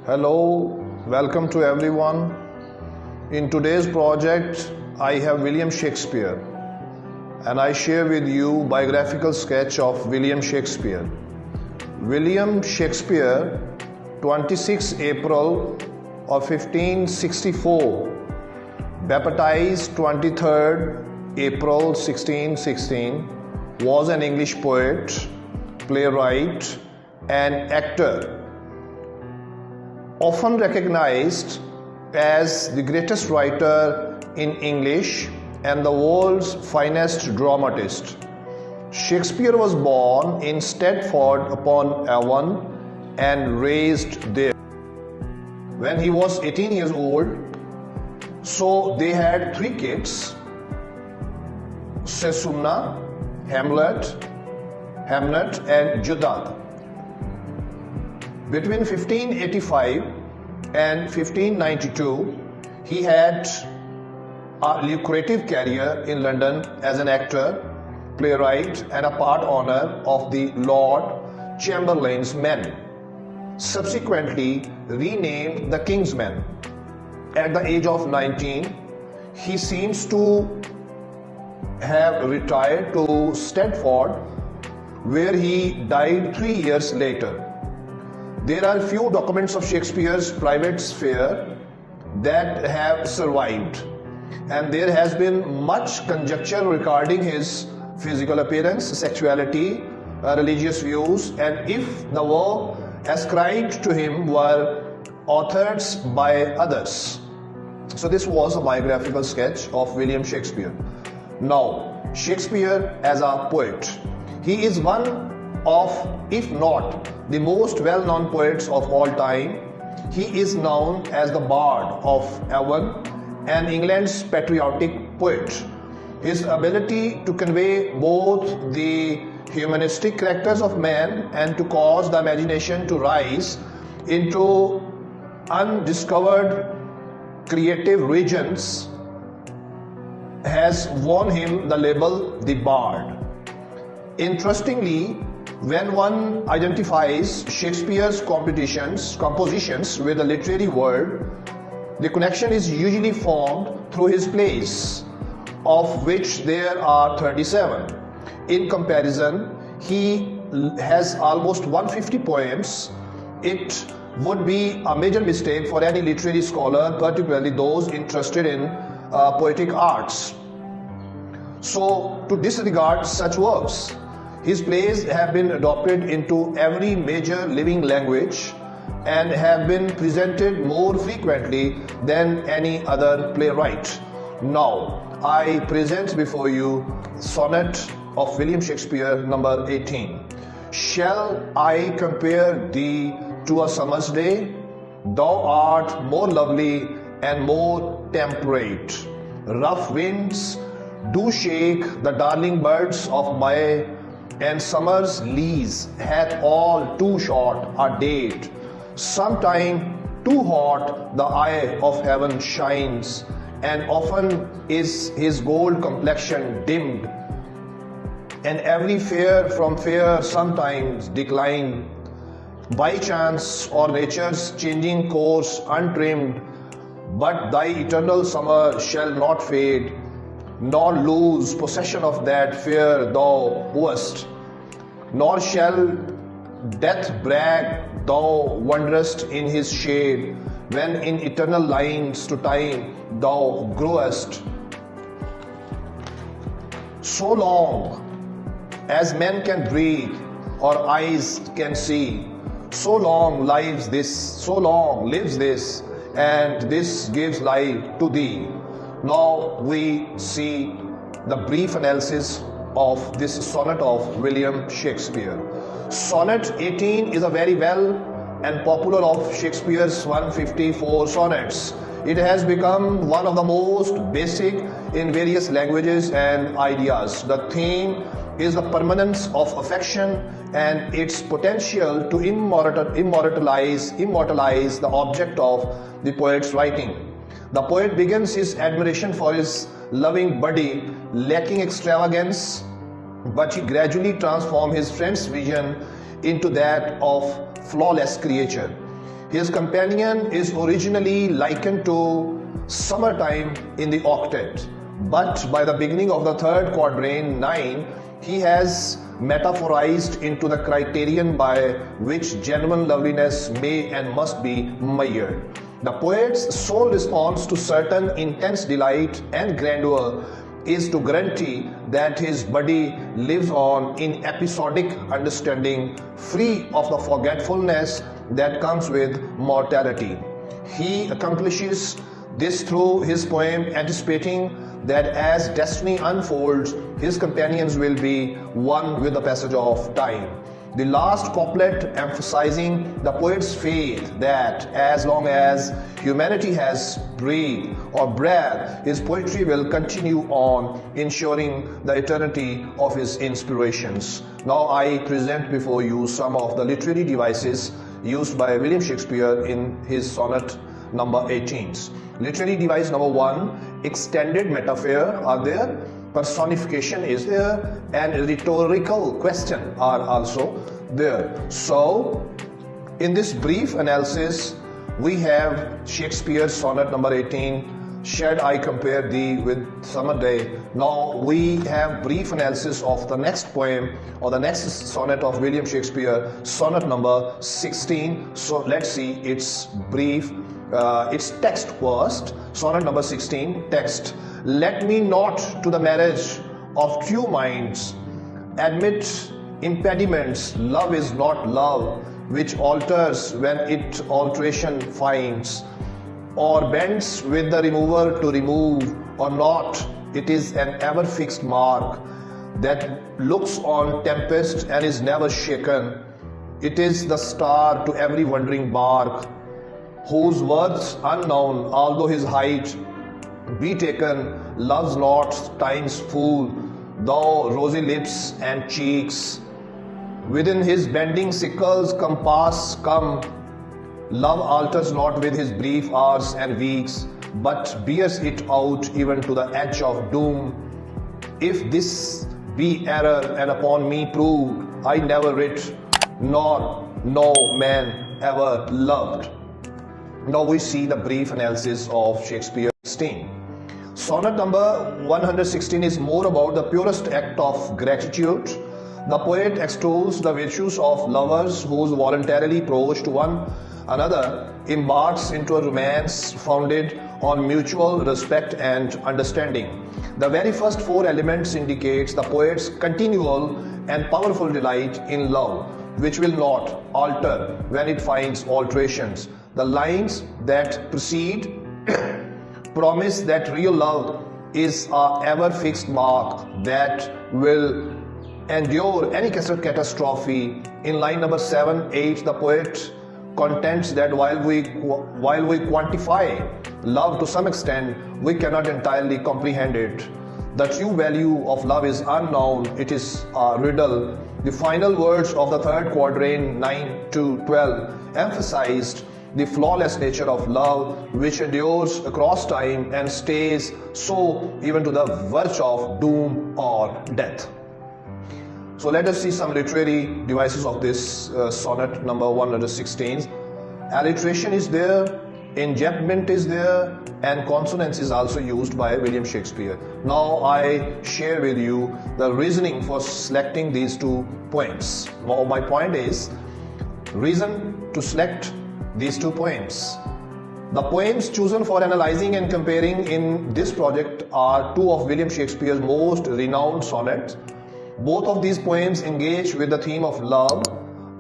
Hello, welcome to everyone. In today's project, I have William Shakespeare and I share with you biographical sketch of William Shakespeare. William Shakespeare, 26 April of 1564, baptized 23rd April 1616, was an English poet, playwright and actor, often recognized as the greatest writer in English and the world's finest dramatist. Shakespeare was born in Stratford-upon-Avon and raised there. When he was 18 years old, so they had three kids: Sesumna, Hamlet, and Judith. Between 1585 and 1592, he had a lucrative career in London as an actor, playwright, and a part owner of the Lord Chamberlain's Men, subsequently renamed the King's Men. At the age of 19, he seems to have retired to Stratford, where he died 3 years later. There are few documents of Shakespeare's private sphere that have survived, and there has been much conjecture regarding his physical appearance, sexuality, religious views, and if the work ascribed to him were authored by others. So this was a biographical sketch of William Shakespeare. Now, Shakespeare as a poet. He is one of, if not the most well-known poets of all time. He is known as the Bard of Avon and England's patriotic poet. His ability to convey both the humanistic characters of man and to cause the imagination to rise into undiscovered creative regions has won him the label the Bard. Interestingly, when one identifies Shakespeare's compositions with the literary world, the connection is usually formed through his plays, of which there are 37. In comparison, he has almost 150 poems. It would be a major mistake for any literary scholar, particularly those interested in poetic arts, so to disregard such works. His plays have been adopted into every major living language and have been presented more frequently than any other playwright. Now, I present before you Sonnet of William Shakespeare, number 18. Shall I compare thee to a summer's day? Thou art more lovely and more temperate. Rough winds do shake the darling birds of May, and summer's lease hath all too short a date. Sometime too hot the eye of heaven shines, and often is his gold complexion dimmed, and every fair from fair sometimes decline, by chance or nature's changing course untrimmed. But thy eternal summer shall not fade, nor lose possession of that fair thou wast, nor shall death brag thou wanderest in his shade, when in eternal lines to time thou growest. So long as men can breathe or eyes can see, so long lives this, and this gives life to thee. Now we see the brief analysis of this sonnet of William Shakespeare. Sonnet 18 is a very well and popular of Shakespeare's 154 sonnets. It has become one of the most basic in various languages and ideas. The theme is the permanence of affection and its potential to immortalize the object of the poet's writing. The poet begins his admiration for his loving body, lacking extravagance, but he gradually transforms his friend's vision into that of flawless creature. His companion is originally likened to summertime in the octet, but by the beginning of the third quatrain 9, he has metaphorized into the criterion by which genuine loveliness may and must be measured. The poet's sole response to certain intense delight and grandeur is to guarantee that his body lives on in episodic understanding, free of the forgetfulness that comes with mortality. He accomplishes this through his poem, anticipating that as destiny unfolds, his companions will be one with the passage of time. The last couplet emphasizing the poet's faith that as long as humanity has breath, his poetry will continue on, ensuring the eternity of his inspirations. Now I present before you some of the literary devices used by William Shakespeare in his sonnet number 18. Literary device number 1, extended metaphor are there, personification is there, and rhetorical question are also there. So in this brief analysis, we have Shakespeare's sonnet number 18, Shed I compare thee with summer day. Now we have brief analysis of the next poem or the next sonnet of William Shakespeare, sonnet number 16. So let's see its brief, its text first. Sonnet number 16, text. Let me not to the marriage of true minds admit impediments. Love is not love, which alters when it alteration finds, or bends with the remover to remove, or not. It is an ever fixed mark that looks on tempest and is never shaken. It is the star to every wandering bark, whose worth unknown, although his height be taken, loves not time's fool, though rosy lips and cheeks within his bending sickle's compass come. Love alters not with his brief hours and weeks, but bears it out even to the edge of doom. If this be error and upon me proved, I never writ, nor no man ever loved. Now we see the brief analysis of Shakespeare 16. Sonnet number 116 is more about the purest act of gratitude. The poet extols the virtues of lovers whose voluntarily approach to one another embarks into a romance founded on mutual respect and understanding. The very first 4 elements indicates the poet's continual and powerful delight in love, which will not alter when it finds alterations. The lines that precede promise that real love is a ever fixed mark that will endure any catastrophe. In line number 7, 8, the poet contends that while we quantify love to some extent, we cannot entirely comprehend it. The true value of love is unknown, it is a riddle. The final words of the third quatrain 9 to 12 emphasized the flawless nature of love, which endures across time and stays so even to the verge of doom or death. So let us see some literary devices of this sonnet number 116. Alliteration is there, enjambment is there, and consonance is also used by William Shakespeare. Now I share with you the reasoning for selecting these 2 poems. Now my point is, reason to select these 2 poems. The poems chosen for analyzing and comparing in this project are 2 of William Shakespeare's most renowned sonnets. Both of these poems engage with the theme of love,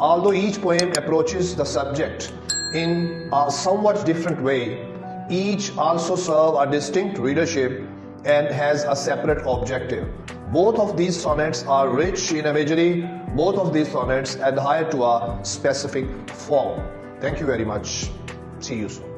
although each poem approaches the subject in a somewhat different way. Each also serves a distinct readership and has a separate objective. Both of these sonnets are rich in imagery. Both of these sonnets adhere to a specific form. Thank you very much. See you soon.